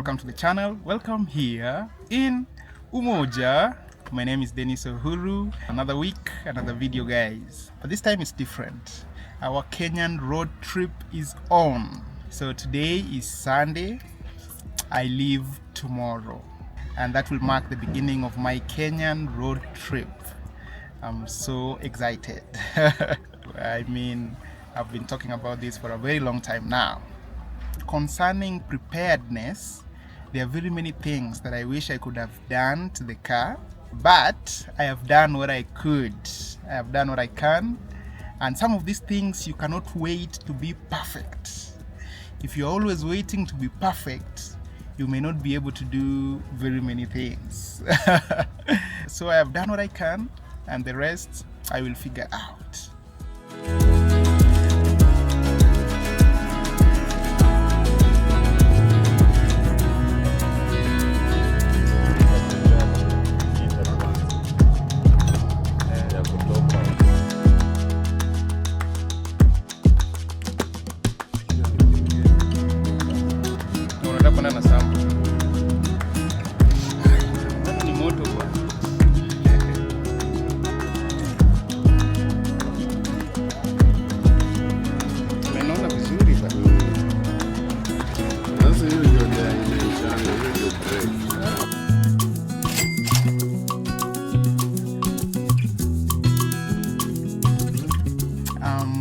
welcome to the channel. Welcome here in Umoja. My name is Dennis Uhuru. Another week, another video, guys. But this time it's different. Our Kenyan road trip is on. So today is Sunday. I leave tomorrow, and that will mark the beginning of my Kenyan road trip. I'm so excited. I mean, I've been talking about this for a very long time now. Concerning preparedness, there are very many things that I wish I could have done to the car, but I have done what I could. I have done what I can, and some of these things you cannot wait to be perfect. If you're always waiting to be perfect, you may not be able to do very many things. So I have done what I can, and the rest I will figure out.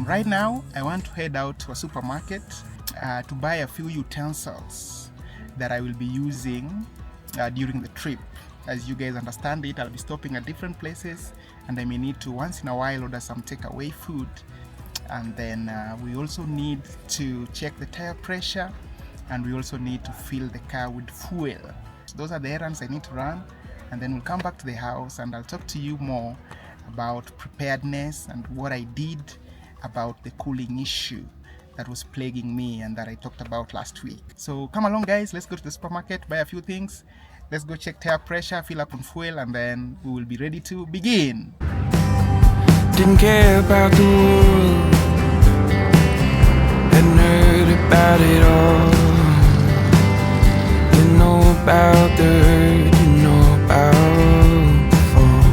Right now, I want to head out to a supermarket to buy a few utensils that I will be using during the trip. As you guys understand it, I'll be stopping at different places, and I may need to once in a while order some takeaway food. And then we also need to check the tire pressure, and we also need to fill the car with fuel. So those are the errands I need to run, and then we'll come back to the house and I'll talk to you more about preparedness and what I did about the cooling issue that was plaguing me and that I talked about last week. So come along, guys, let's go to the supermarket, buy a few things, let's go check tire pressure, fill up on fuel, and then we will be ready to begin. Didn't care about the world, hadn't heard about it all. You know about the hurt, you know about the fall.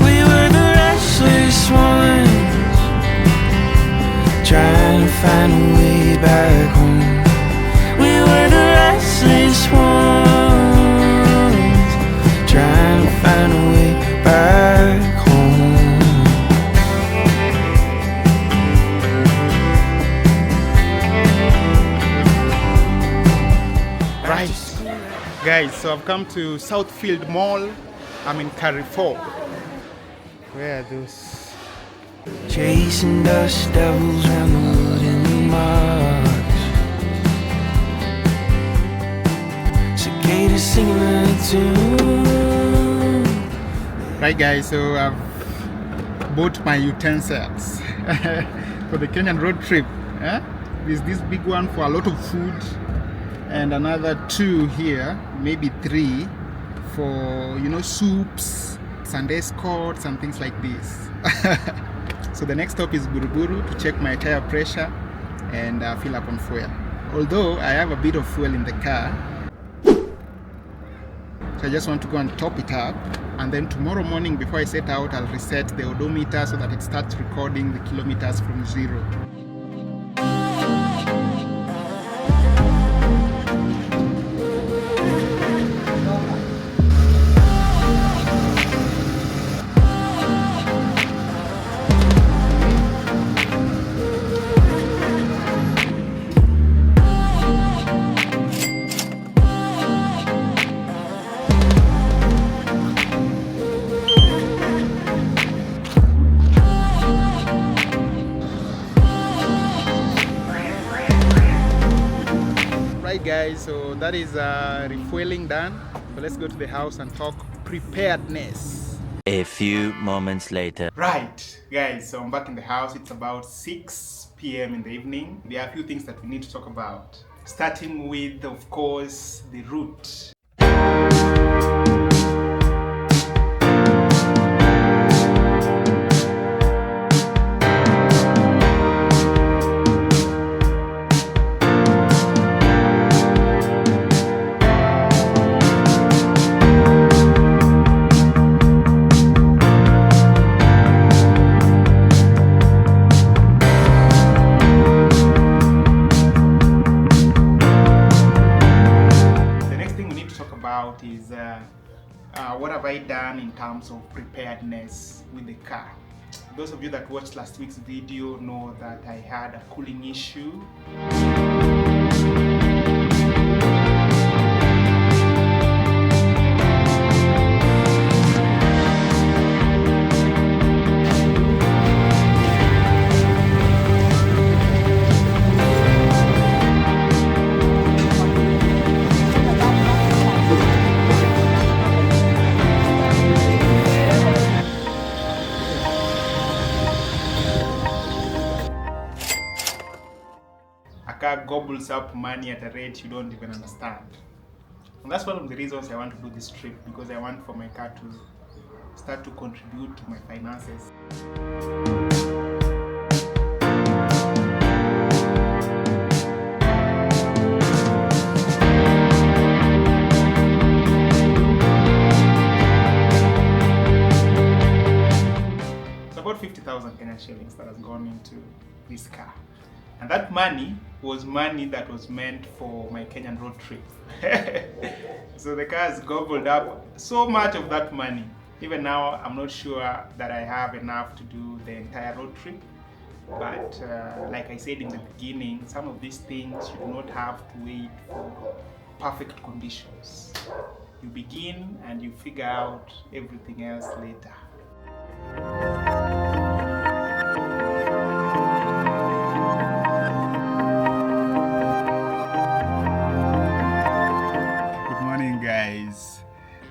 We were the restless ones, trying to find a way back home. We were the restless ones, trying to find a way back home. Right, guys, so I've come to Southfield Mall. I'm in Kericho. Where are those? Chasing dust devils round the wooden marks, cicadas singing a tune. Right, guys, so I've bought my utensils for the Kenyan road trip. There's this big one for a lot of food, and another two here, maybe three, for soups, Sunday escorts and things like this. So the next stop is Buruburu to check my tire pressure and fill up on fuel. Although I have a bit of fuel in the car, so I just want to go and top it up, and then tomorrow morning before I set out, I'll reset the odometer so that it starts recording the kilometers from zero. Guys, so that is refueling done. So let's go to the house and talk preparedness. A few moments later. Right, guys, so I'm back in the house. It's about 6 p.m. in the evening. There are a few things that we need to talk about, starting with, of course, the route. I done in terms of preparedness with the car? Those of you that watched last week's video know that I had a cooling issue. Car gobbles up money at a rate you don't even understand. And that's one of the reasons I want to do this trip, because I want for my car to start to contribute to my finances. It's about 50,000 Kenyan shillings that has gone into this car. And that money was money that was meant for my Kenyan road trip. So the car has gobbled up so much of that money. Even now, I'm not sure that I have enough to do the entire road trip. But like I said in the beginning, some of these things you do not have to wait for perfect conditions. You begin and you figure out everything else later.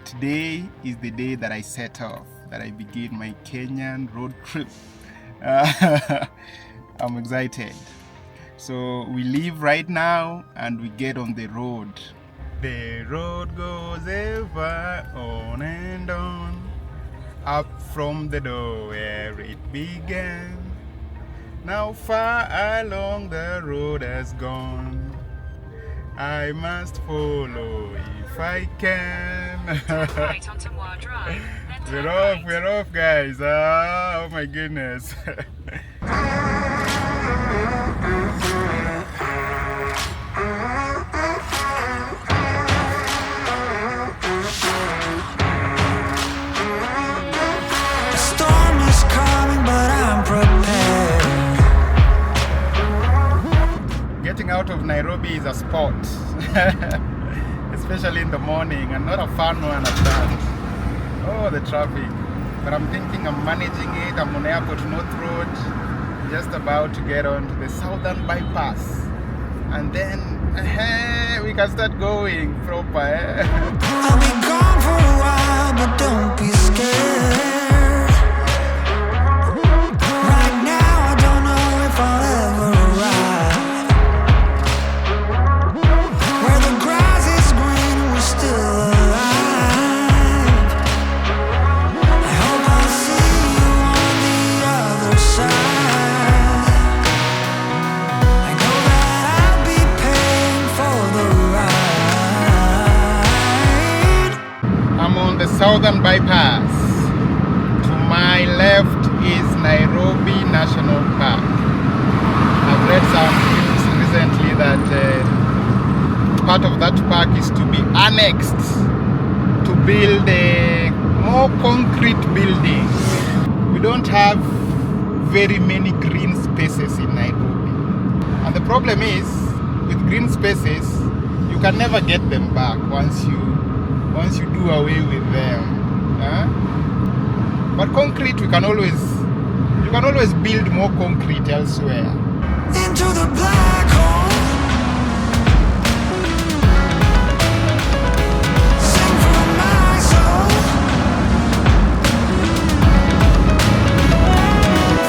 Today is the day that I set off, that I begin my Kenyan road trip. I'm excited. So we leave right now and we get on the road. The road goes ever on and on, up from the door where it began. Now far along the road has gone, I must follow if I can. Right onto War Drive, then We're off guys. Oh my goodness. The storm is coming, but I'm prepared. Getting out of Nairobi is a sport. Especially in the morning, and not a fun one at that. Oh, the traffic. But I'm thinking I'm managing it. I'm on Airport North Road, just about to get on to the Southern Bypass. And then we can start going proper. I'll be gone for a while, but don't be scared. Right now, I don't know if I'll ever arrive. Where the grass is green, we're still alive. I hope I'll see you on the other side. I know that I'll be paying for the ride. I'm on the Southern Bypass. To my left is Nairobi National Park. I've read some news recently that part of that park is to be annexed to build more concrete buildings. We don't have very many green spaces in Nairobi. And the problem is, with green spaces, you can never get them back once you do away with them. But concrete, you can always build more concrete elsewhere. Into the black hole. Sing from my soul.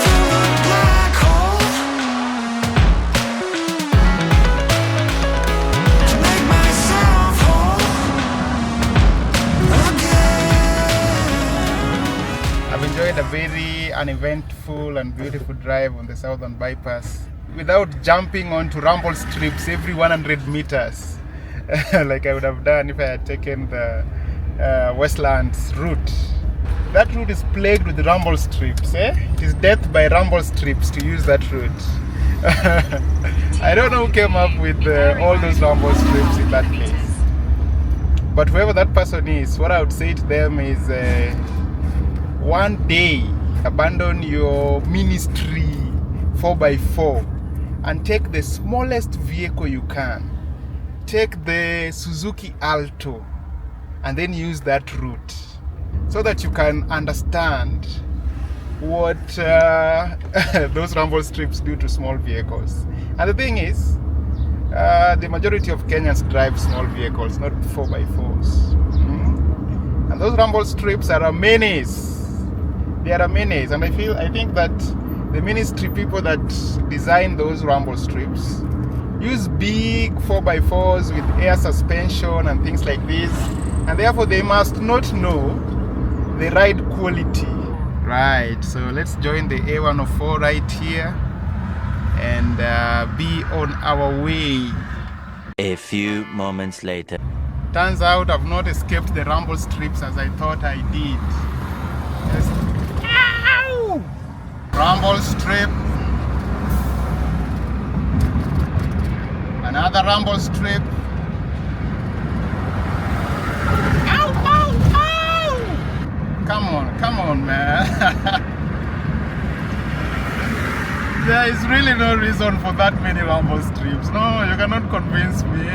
Through the black hole. To make myself whole again. I've enjoyed a very uneventful and beautiful drive on the Southern Bypass without jumping onto rumble strips every 100 meters like I would have done if I had taken the Westlands route. That route is plagued with rumble strips. It is death by rumble strips to use that route. I don't know who came up with all those rumble strips in that place. But whoever that person is, what I would say to them is one day abandon your ministry 4x4 and take the smallest vehicle you can. Take the Suzuki Alto and then use that route so that you can understand what those rumble strips do to small vehicles. And the thing is, the majority of Kenyans drive small vehicles, not 4x4s. And those rumble strips are a menace. They are a menace, and I think that the ministry people that design those rumble strips use big 4x4s with air suspension and things like this, and therefore they must not know the ride quality. Right, so let's join the A104 right here and be on our way. A few moments later. Turns out I've not escaped the rumble strips as I thought I did. Yes. Ow! Rumble strip. Another rumble strip. Ow, ow, ow! Come on, man. There is really no reason for that many rumble strips. No, you cannot convince me.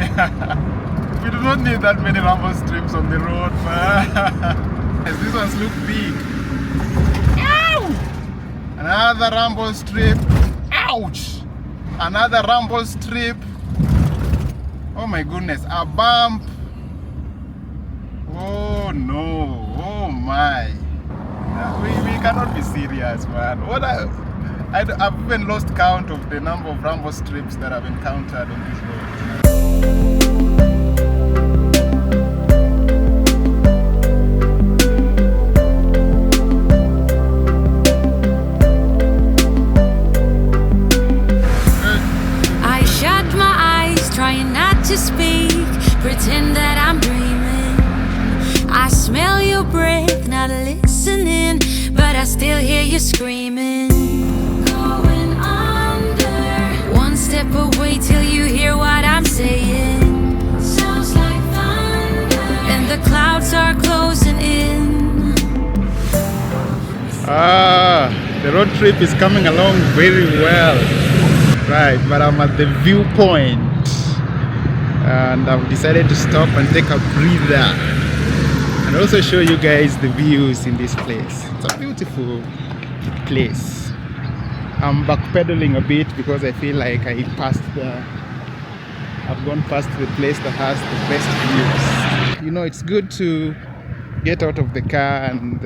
We do not need that many rumble strips on the road, man. Yes, these ones look big. Ow! Another rumble strip. Ouch! Another rumble strip. Oh my goodness, a bump. Oh no, oh my. We cannot be serious, man. I've even lost count of the number of rumble strips that I've encountered on this road. I shut my eyes, trying not to speak, pretend that I'm dreaming. I smell your breath, not listening, but I still hear you screaming. Going under, one step away till you hear what I'm saying. Sounds like thunder, and the clouds are closing in. The road trip is coming along very well. Right, but I'm at the viewpoint and I've decided to stop and take a breather and also show you guys the views in this place. It's a beautiful place. I'm backpedaling a bit because I feel like I've gone past the place that has the best views. You know, it's good to get out of the car and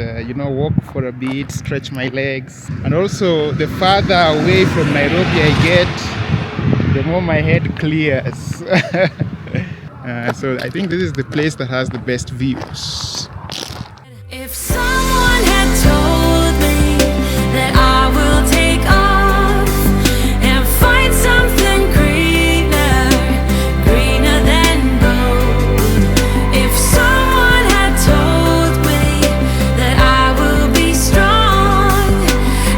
walk for a bit, stretch my legs. And also, the farther away from Nairobi I get, the more my head clears. So I think this is the place that has the best views. If someone had told me that I will take off and find something greener than gold. If someone had told me that I will be strong,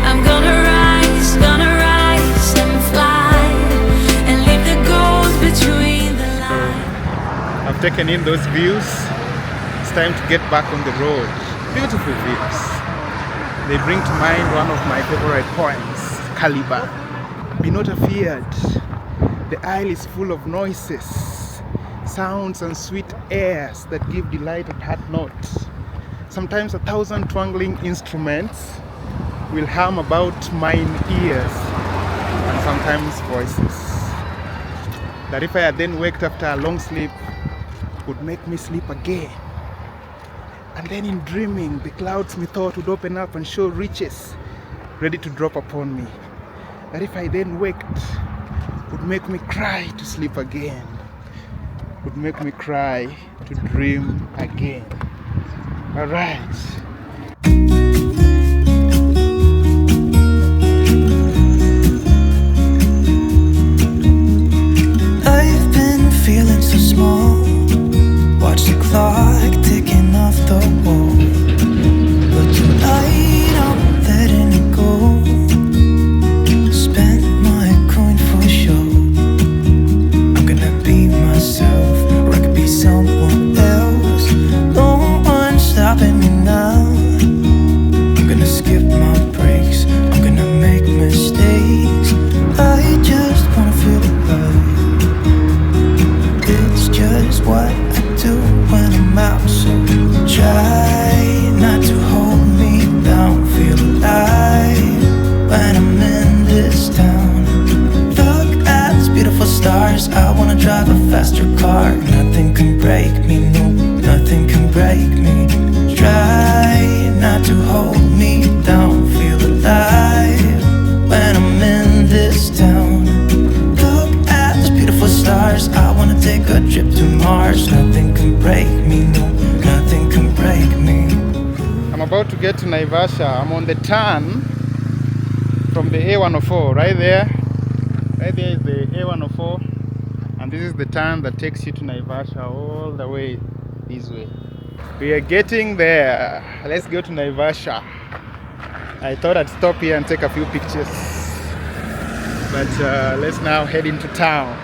I'm gonna rise and fly and leave the gold between the lines. I've taken in those views. It's time to get back on the road. Beautiful views. They bring to mind one of my favorite poems, Caliban. Be not afeared. The isle is full of noises, sounds and sweet airs that give delight at heart note. Sometimes 1,000 twangling instruments will hum about mine ears, and sometimes voices that if I had then waked after a long sleep would make me sleep again. And then in dreaming, the clouds methought would open up and show riches ready to drop upon me. That if I then waked, would make me cry to sleep again. Would make me cry to dream again. Alright. I've been feeling so small. Watch the clock ticking off the wall. But tonight I'm letting it go. Spend my coin for sure. I'm gonna be myself, or I could be someone else. stars. I wanna drive a faster car. Nothing can break me, no, nothing can break me. Try not to hold me down. Feel alive when I'm in this town. Look at those beautiful stars. I wanna take a trip to Mars. Nothing can break me, no, nothing can break me. I'm about to get to Naivasha. I'm on the turn from the A104, right there. Right there is the A104, and this is the turn that takes you to Naivasha all the way this way. We are getting there. Let's go to Naivasha. I thought I'd stop here and take a few pictures, but let's now head into town.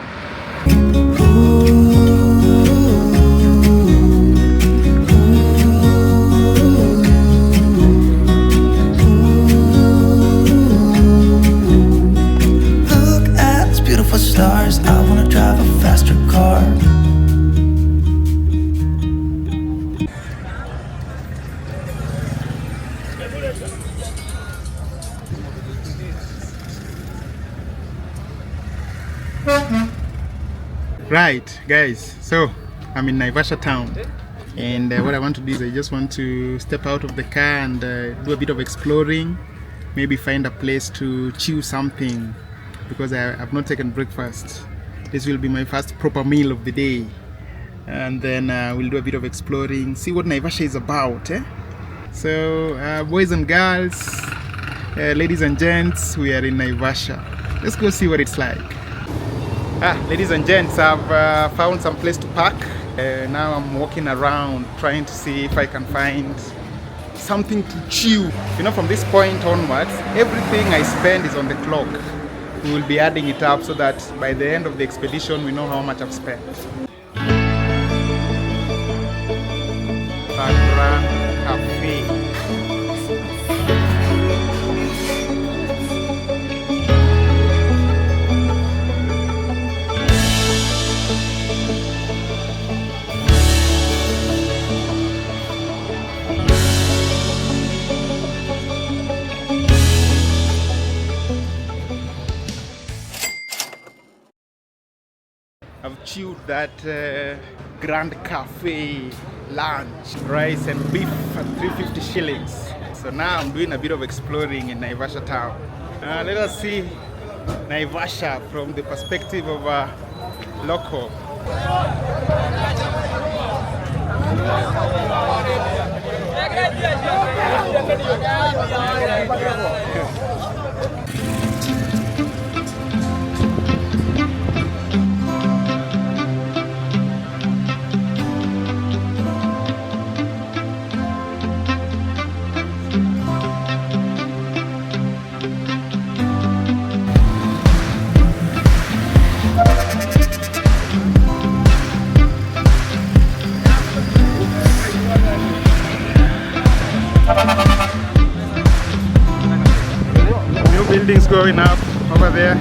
Stars, I wanna drive a faster car. Right, guys, so I'm in Naivasha Town, and what I want to do is I just want to step out of the car and do a bit of exploring, maybe find a place to chew something, because I've not taken breakfast. This will be my first proper meal of the day, and then we'll do a bit of exploring, see what Naivasha is about, eh? So boys and girls, ladies and gents, we are in Naivasha. Let's go see what it's like. Ladies and gents, I've found some place to park. Now I'm walking around trying to see if I can find something to chew. You know, from this point onwards, everything I spend is on the clock. We will be adding it up so that by the end of the expedition we know how much I've spent. Cafe. I've chewed that Grand Cafe lunch, rice and beef at 350 shillings. So now I'm doing a bit of exploring in Naivasha Town. Let us see Naivasha from the perspective of a local. Buildings going up over there.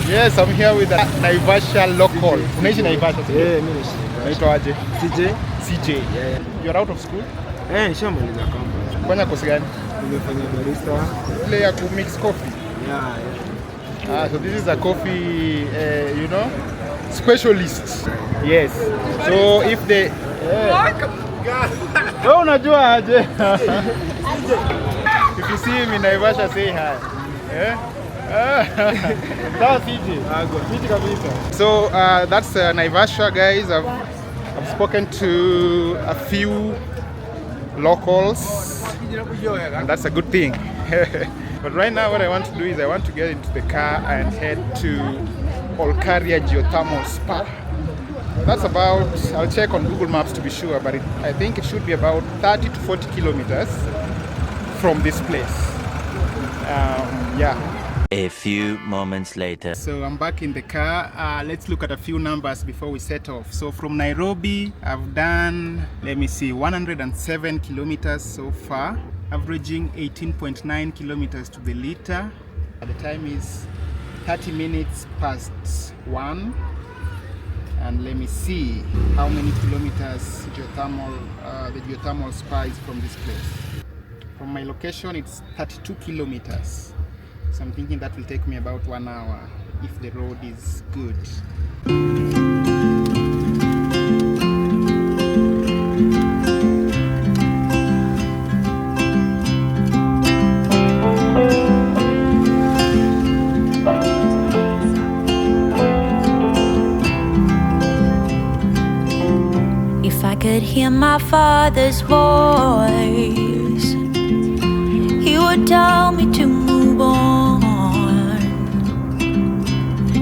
Yes, I'm here with a Naivasha local. Unaishi Naivasha? Yeah, mimi naishi. Unaitwa aje? CJ. CJ. Yeah. You're out of school? Nishamaliza campus. Fanya kosi gani? Nimefanya barista. Ile ya ku mix coffee. Yeah. So this is a coffee, you know, specialist. Yes. So if they wewe unajua aje? If you see him in Naivasha, say hi. So that's Naivasha, guys. I've spoken to a few locals, and that's a good thing. But right now what I want to do is I want to get into the car and head to Alcaria geothermal spa. That's about, I'll check on Google Maps to be sure, but I think it should be about 30 to 40 kilometers from this place. Yeah. A few moments later. So I'm back in the car. Let's look at a few numbers before we set off. So from Nairobi, I've done, let me see, 107 kilometers so far, averaging 18.9 kilometers to the liter. The time is 30 minutes past 1. And let me see how many kilometers the geothermal spa is from this place. From my location, it's 32 kilometers. So I'm thinking that will take me about 1 hour if the road is good. If I could hear my father's voice, he would tell me to move on.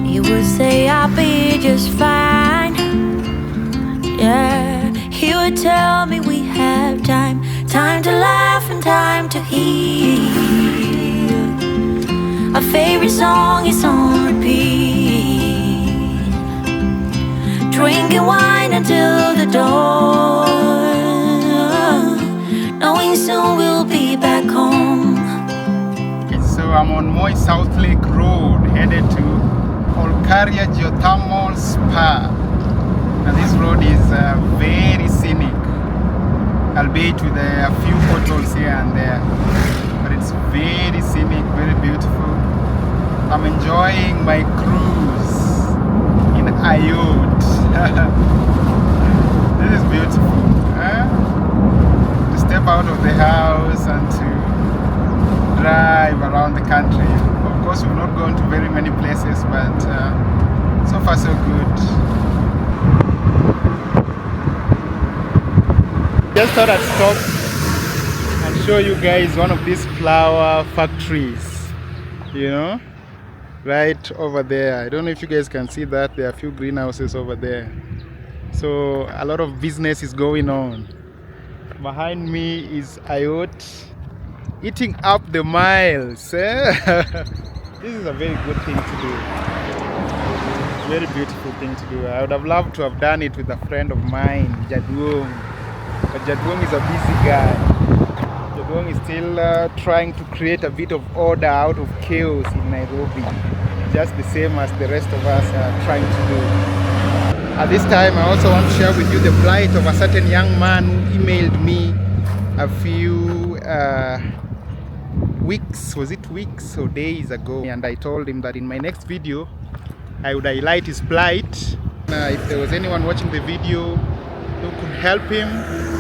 He would say I'll be just fine. Yeah, he would tell me we have time, time to laugh and time to heal. Our favorite song is on repeat, drinking wine until the dawn, knowing soon we'll be back home. So I'm on Moi South Lake Road, headed to Alcaria Geothermal Spa. Now this road is very scenic, albeit with a few potholes here and there, but it's very scenic, very beautiful. I'm enjoying my cruise in Ayot. This is beautiful. To step out of the house and to drive around the country. Of course, we've not gone to very many places, but so far so good. Just thought I'd stop and show you guys one of these flower factories, you know, right over there. I don't know if you guys can see that. There are a few greenhouses over there. So a lot of business is going on. Behind me is Ayot eating up the miles. This is a very good thing to do. Very beautiful thing to do. I would have loved to have done it with a friend of mine, Jadwong. But Jadwong is a busy guy. Jadwong is still trying to create a bit of order out of chaos in Nairobi, just the same as the rest of us are trying to do. At this time, I also want to share with you the plight of a certain young man who emailed me a few weeks or days ago, and I told him that in my next video I would highlight his plight. If there was anyone watching the video who could help him,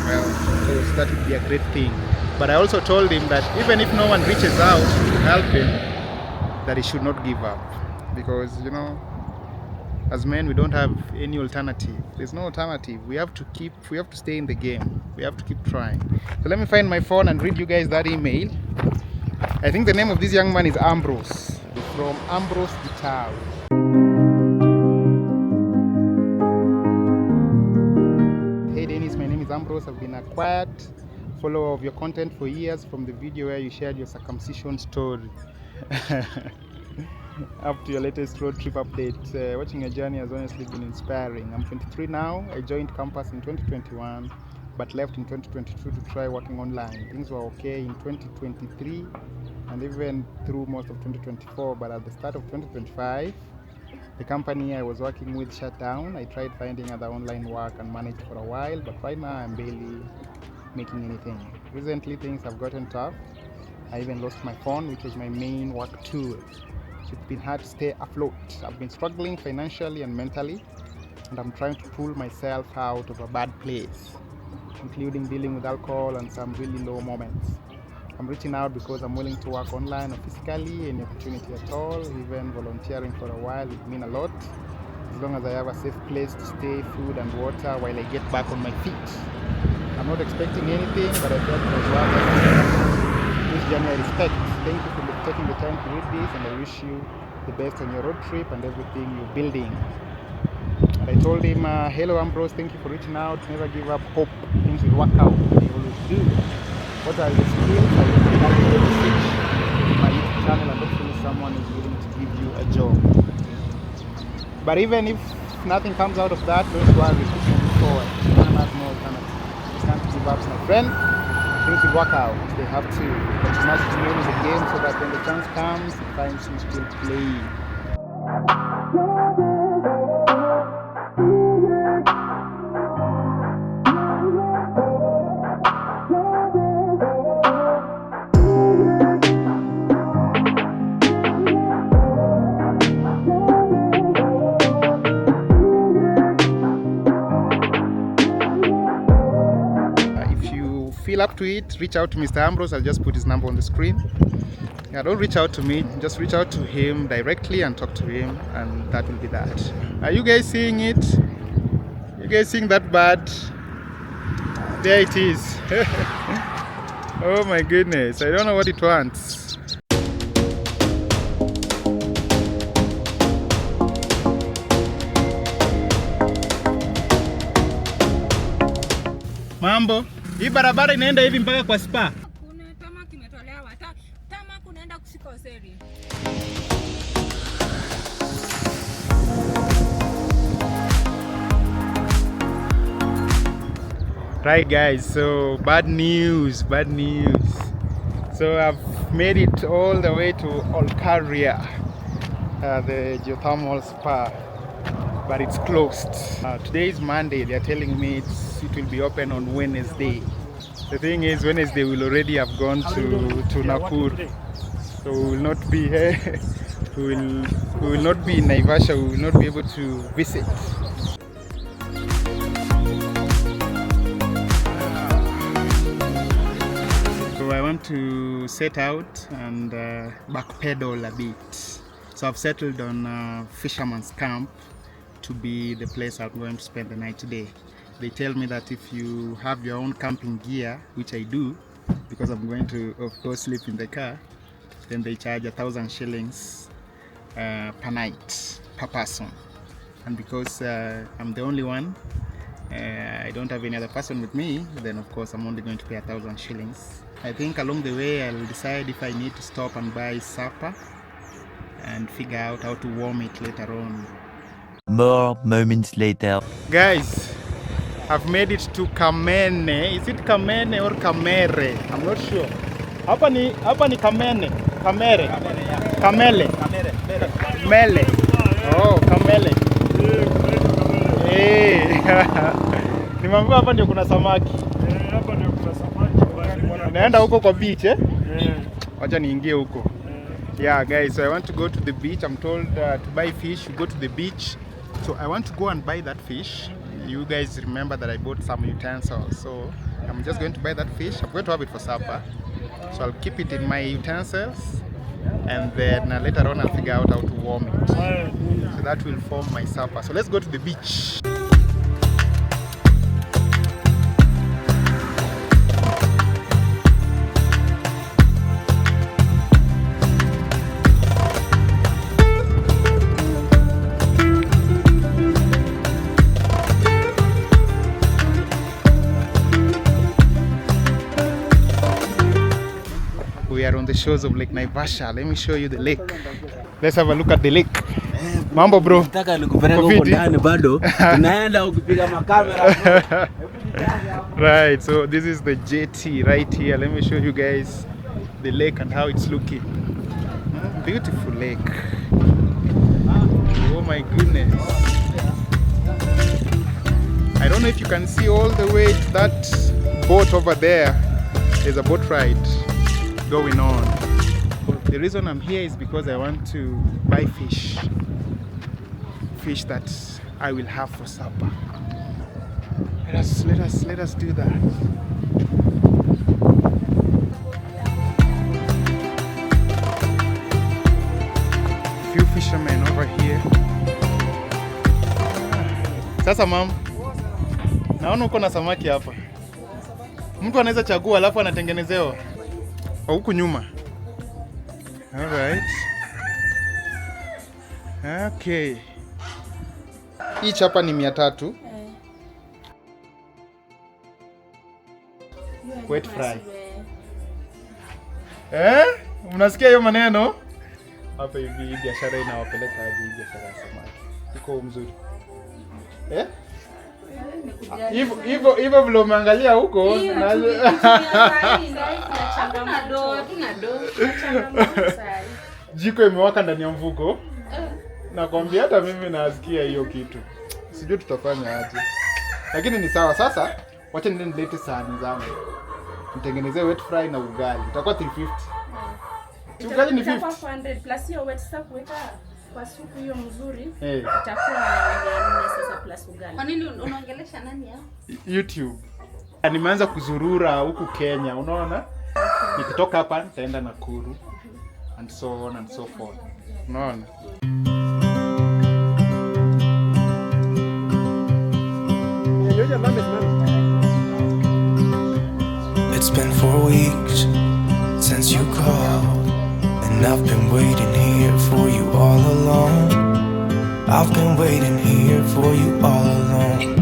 well, of course, that would be a great thing. But I also told him that even if no one reaches out to help him, that he should not give up, because, you know, as men, we don't have any alternative. There's no alternative. We have to stay in the game. We have to keep trying. So let me find my phone and read you guys that email. I think the name of this young man is Ambrose, from Ambrose Guitar. Hey Dennis, my name is Ambrose. I've been a quiet follower of your content for years, from the video where you shared your circumcision story up to your latest road trip update. Watching your journey has honestly been inspiring. I'm 23 now. I joined campus in 2021 but left in 2022 to try working online. Things were okay in 2023 and even through most of 2024, but at the start of 2025 the company I was working with shut down. I tried finding other online work and managed for a while, but right now I'm barely making anything. Recently things have gotten tough. I even lost my phone, which was my main work tool. It's been hard to stay afloat. I've been struggling financially and mentally, and I'm trying to pull myself out of a bad place, including dealing with alcohol and some really low moments. I'm reaching out because I'm willing to work online or physically, any opportunity at all. Even volunteering for a while would mean a lot, as long as I have a safe place to stay, food and water while I get back on my feet. I'm not expecting anything, but I felt it was worth this journey I respect. Thank you for taking the time to read this, and I wish you the best on your road trip and everything you're building. And I told him, hello Ambrose, thank you for reaching out. Never give up hope. Things will work out. They always do. What are the skills? I will be happy to switch to my YouTube channel, and hopefully someone is willing to give you a job. But even if nothing comes out of that, don't worry, keep moving forward. One has no alternative. You can't give up, my friend. Things will work out. They have to. But you must remain in the game so that when the chance comes, it finds you still playing. talk to it, reach out to Mr. Ambrose. I'll just put his number on the screen. Yeah, don't reach out to me, just reach out to him directly and talk to him, and that will be that. Are you guys seeing it? You guys seeing that bird? There it is. Oh my goodness, I don't know what it wants. Mambo, hii barabara inaenda hivi mpaka kwa spa. Kuna tama kimetolewa, tama kunaenda kusikoseri. Right guys, so bad news. So I've made it all the way to Alcaria, the geothermal spa, but it's closed. Today is Monday. They're telling me it will be open on Wednesday. The thing is, Wednesday we'll already have gone to Nakuru, so we will not be here. we will not be in Naivasha. We will not be able to visit. So I want to set out and backpedal a bit. So I've settled on Fisherman's camp to be the place I'm going to spend the night today. They tell me that if you have your own camping gear, which I do, because I'm going to, of course, sleep in the car, then they charge 1,000 shillings per night, per person. And because I'm the only one, I don't have any other person with me, then of course I'm only going to pay 1,000 shillings. I think along the way I'll decide if I need to stop and buy supper and figure out how to warm it later on. More moments later. Guys, I've made it to Kamene. Is it Kamene or Kamere? I'm not sure. Hapa ni Kamene. Kamere. Kamele. Mele. Oh, Kamele. Hey. Nimeambiwa hapa ndio kuna samaki. Hapa ndio kuna samaki. Naenda huko kwa beach eh? Wacha niingie huko. Yeah guys, so I want to go to the beach. I'm told to buy fish, you go to the beach. So I want to go and buy that fish. You guys remember that I bought some utensils, so I'm just going to buy that fish. I'm going to have it for supper, so I'll keep it in my utensils, and then later on I'll figure out how to warm it. So that will form my supper. So let's go to the beach. We are on the shores of Lake Naivasha. Let me show you the lake. Let's have a look at the lake. Mambo bro. Nataka nikupeleke huko ndani bado. Tunaenda ukipiga makamera. Right, so this is the jetty right here. Let me show you guys the lake and how it's looking. Beautiful lake. Oh my goodness. I don't know if you can see all the way to that boat over there. There's a boat ride going on. The reason I'm here is because I want to buy fish that I will have for supper. Let us do that. Few fishermen over here. Sasa mam, naona uko na samaki hapa. Mtu anaweza chagua alafu anatengenezewa huku nyuma. Alright. Okay. Each hapa ni 300. Wet fry. Mnasikia hiyo maneno? Hapa hivi biashara inawapeleka aje hivi biashara ya samaki. Iko mzuri. Hivyo vile umeangalia huko jiko imewaka ndani ya mfuko. Nakwambia hata mimi nasikia hiyo kitu. Sijui tutafanya aje. Lakini ni sawa. Sasa wacha nilete sahani zangu. Nitengenezee wet fry na ugali. Itakuwa 350. Ugali ni 50. 400 plus hiyo wet stuff kuweka kwa supu hiyo mzuri. Itakuwa 400 sasa plus ugali. Kwa nini unaongelesha nani hapa? YouTube. Nimeanza kuzurura huku Kenya, unaona? Nikitoka hapa nitaenda Nakuru and so on and so forth. Unaona? It's been 4 weeks since you called, and I've been waiting here for you all along. I've been waiting here for you all along.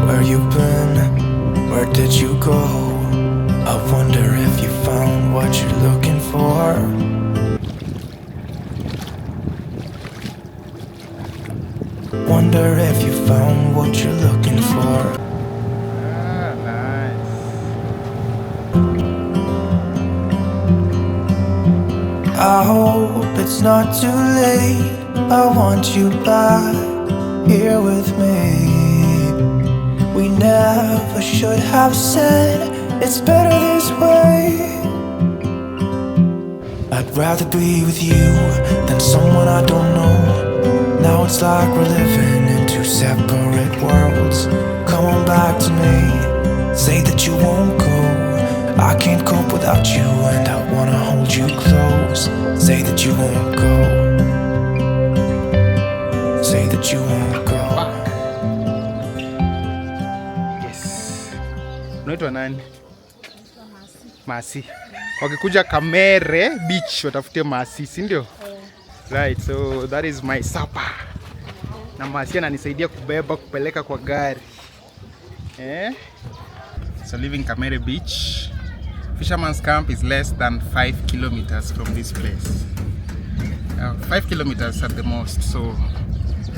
Where you been? Where did you go? I wonder if you found what you're looking for. Wonder if you found what you're looking for. Ah, nice. I hope it's not too late. I want you back here with me. We never should have said it's better this way. I'd rather be with you than someone I don't know. Now it's like we're living in two separate worlds. Come on back to me, say that you won't go. I can't cope without you and I wanna hold you close. Say that you won't go. Say that you won't go. Yes. Unaitwa nani? Masi. Wakikuja Kamere Beach watafute Masi, si ndio? Right, so that is my supper. Na Masi ananisaidia kubeba kupeleka kwa gari. So leaving Kamere Beach. Fisherman's Camp is less than 5 kilometers from this place. 5 kilometers at the most, so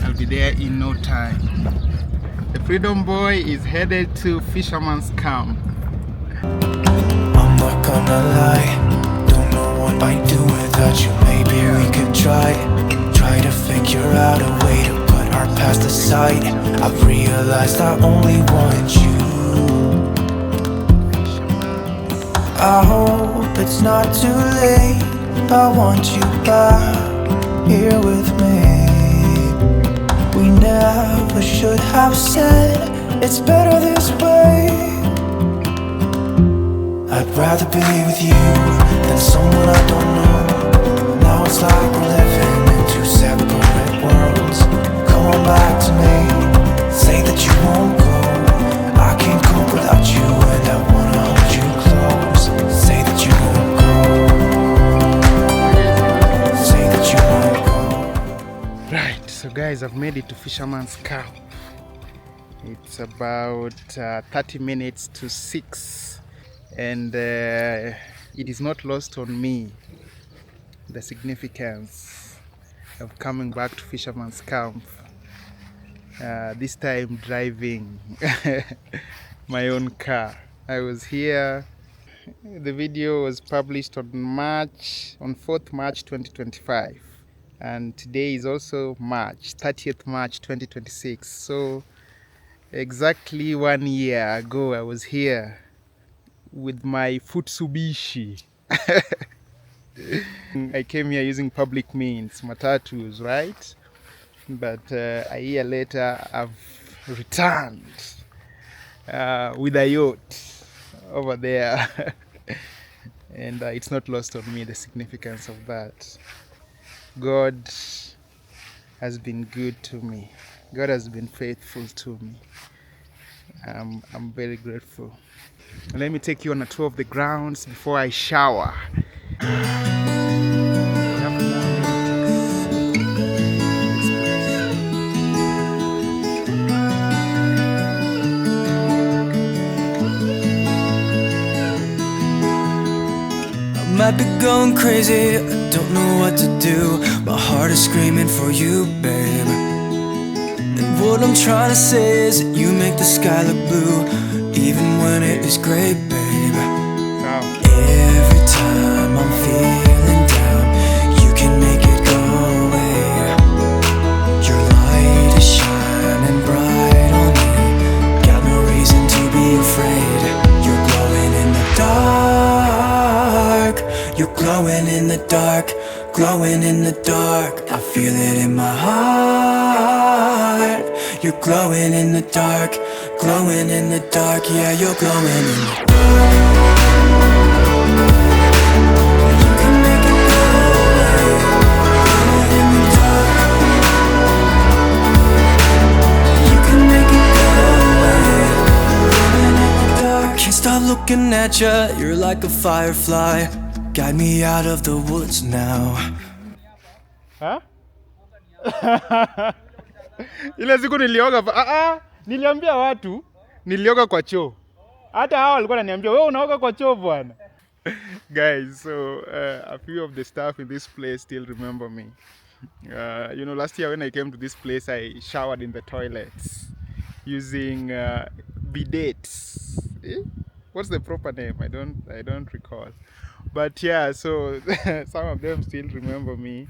I'll be there in no time. The Freedom Boy is headed to Fisherman's Camp. I'm not gonna lie, don't know what I'd do without you. Maybe we could try to figure out a way to put our past aside. I've realized I only want you. I hope it's not too late. I want you back here with me. We never should have said it's better this way. I'd rather be with you than someone I don't know. Now it's like we're living in two separate worlds. Come on back to me, say that you won't go. I can't cope without you and I wanna hold you close. Say that you won't go. Say that you won't go. Right, so guys, I've made it to Fisherman's Camp. It's about 30 minutes to 6. And it is not lost on me the significance of coming back to Fisherman's Camp, this time driving my own car. I was here, the video was published on 4th March 2025, and today is also March 30th March 2026, so exactly 1 year ago I was here with my Futsubishi. I came here using public means, matatus, right? But a year later, I've returned with Ayot over there. And it's not lost on me the significance of that. God has been good to me. God has been faithful to me. I'm very grateful. Let me take you on a tour of the grounds before I shower. I might be going crazy, I don't know what to do. My heart is screaming for you, babe. And what I'm trying to say is that you make the sky look blue, even when it is gray, babe. Every time I'm feeling down, you can make it go away. Your light is shining bright on me, got no reason to be afraid. You're glowing in the dark, you're glowing in the dark, glowing in the dark. I feel it in my heart. You're glowing in the dark, glowing in the dark. Yeah, you're glowing in the dark. You can make it go away. Glowing in the dark. You can make it go away. Glowing in the dark. Can't stop looking at you. You're like a firefly. Guide me out of the woods now. Ha? Ile siku nilioga niliambia watu nilioga kwa choo. Hata hao walikuwa wananiambia wewe unaoga kwa choo bwana. Guys, so a few of the staff in this place still remember me. You know, last year when I came to this place, I showered in the toilets using bidets. What's the proper name? I don't recall. But yeah, so some of them still remember me.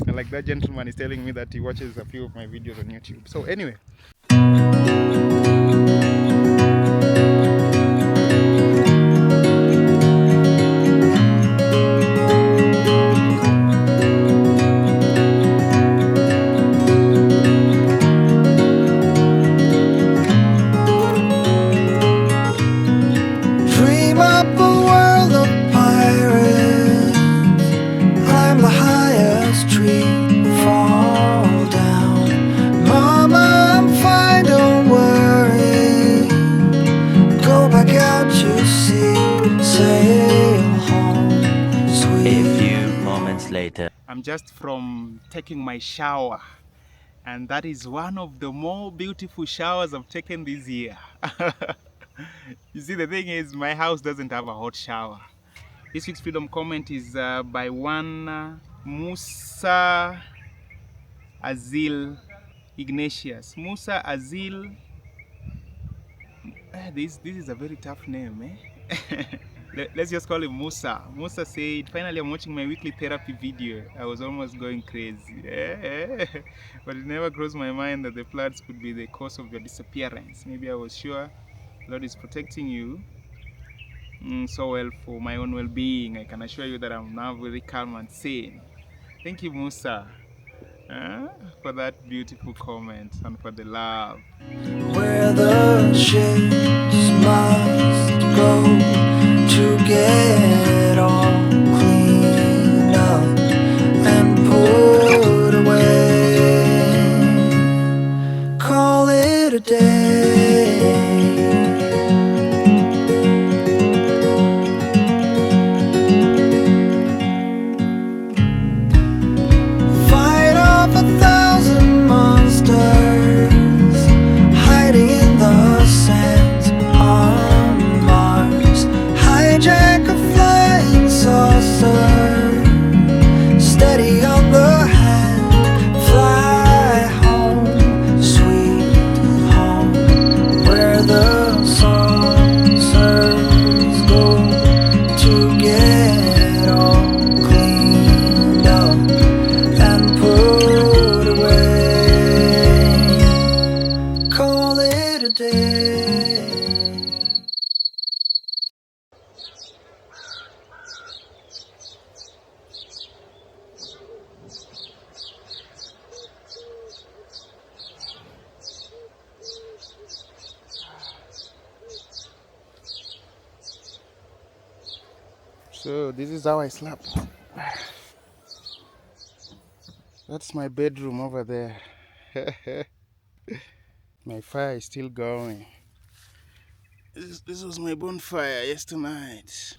And like that gentleman is telling me that he watches a few of my videos on YouTube. So anyway. Dream up a world of pirates. Climb the highest tree, fall down. Mama, I'm fine, don't worry. Go back out to sea, sail home, A sweet. few moments later. I'm just from taking my shower. And that is one of the more beautiful showers I've taken this year. You see, the thing is, my house doesn't have a hot shower. This week's Freedom comment is by one Musa Azil Ignatius. Musa Azil. This is a very tough name, eh? Let's just call him Musa. Musa said, finally I'm watching my weekly therapy video. I was almost going crazy. But it never crossed my mind that the floods could be the cause of your disappearance. Maybe I was sure Lord is protecting you so well for my own well-being. I can assure you that I'm now very calm and sane. Thank you, Musa, for that beautiful comment and for the love. Where the ships must go to get all cleaned up and put away. Call it a day. Fight off 1,000 monsters hiding in the sands on Mars. Hijack a flying saucer, steady on the hand. Fly home, sweet home, where the saucers go to get all cleaned up and put away. Call it a day. So this is how I slept. That's my bedroom over there. My fire is still going. This was my bonfire yesterday night.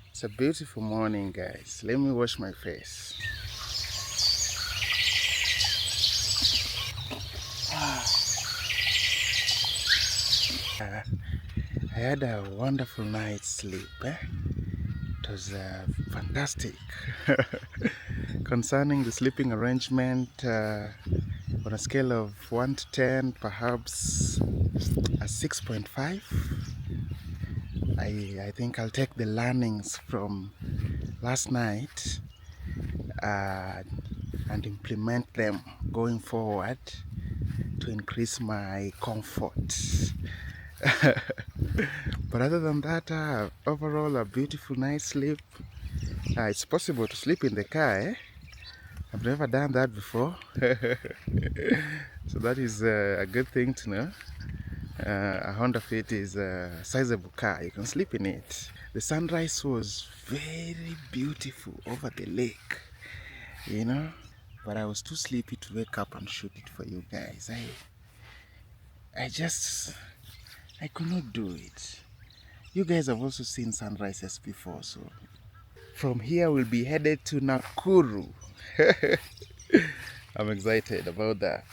It's a beautiful morning, guys. Let me wash my face. I had a wonderful night's sleep. It was fantastic. Concerning the sleeping arrangement, on a scale of 1 to 10, perhaps a 6.5. I think I'll take the learnings from last night and implement them going forward to increase my comfort. But other than that, overall a beautiful night's sleep. It's possible to sleep in the car, eh? I've never done that before. So that is a good thing to know. A Honda Fit is a sizable car. You can sleep in it. The sunrise was very beautiful over the lake, you know, but I was too sleepy to wake up and shoot it for you guys. I could not do it. You guys have also seen sunrises before, so from here we'll be headed to Nakuru. I'm excited about that.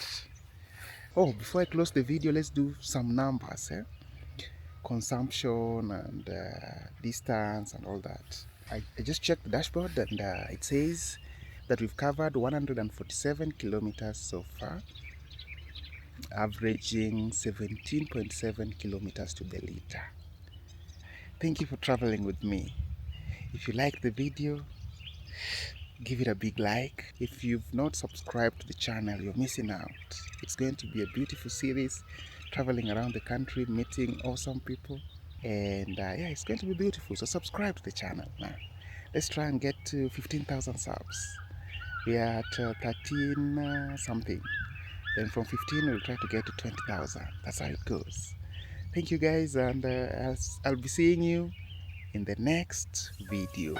Oh, before I close the video, let's do some numbers. Consumption and distance and all that. I just checked the dashboard and it says that we've covered 147 kilometers so far, averaging 17.7 kilometers to the liter. Thank you for traveling with me. If you like the video, give it a big like. If you've not subscribed to the channel, you're missing out. It's going to be a beautiful series, traveling around the country, meeting awesome people, and yeah, it's going to be beautiful. So subscribe to the channel now. Let's try and get to 15,000 subs. We are at 13 something. Then from 15 we'll try to get to 20,000. That's how it goes. Thank you guys, and I'll be seeing you in the next video.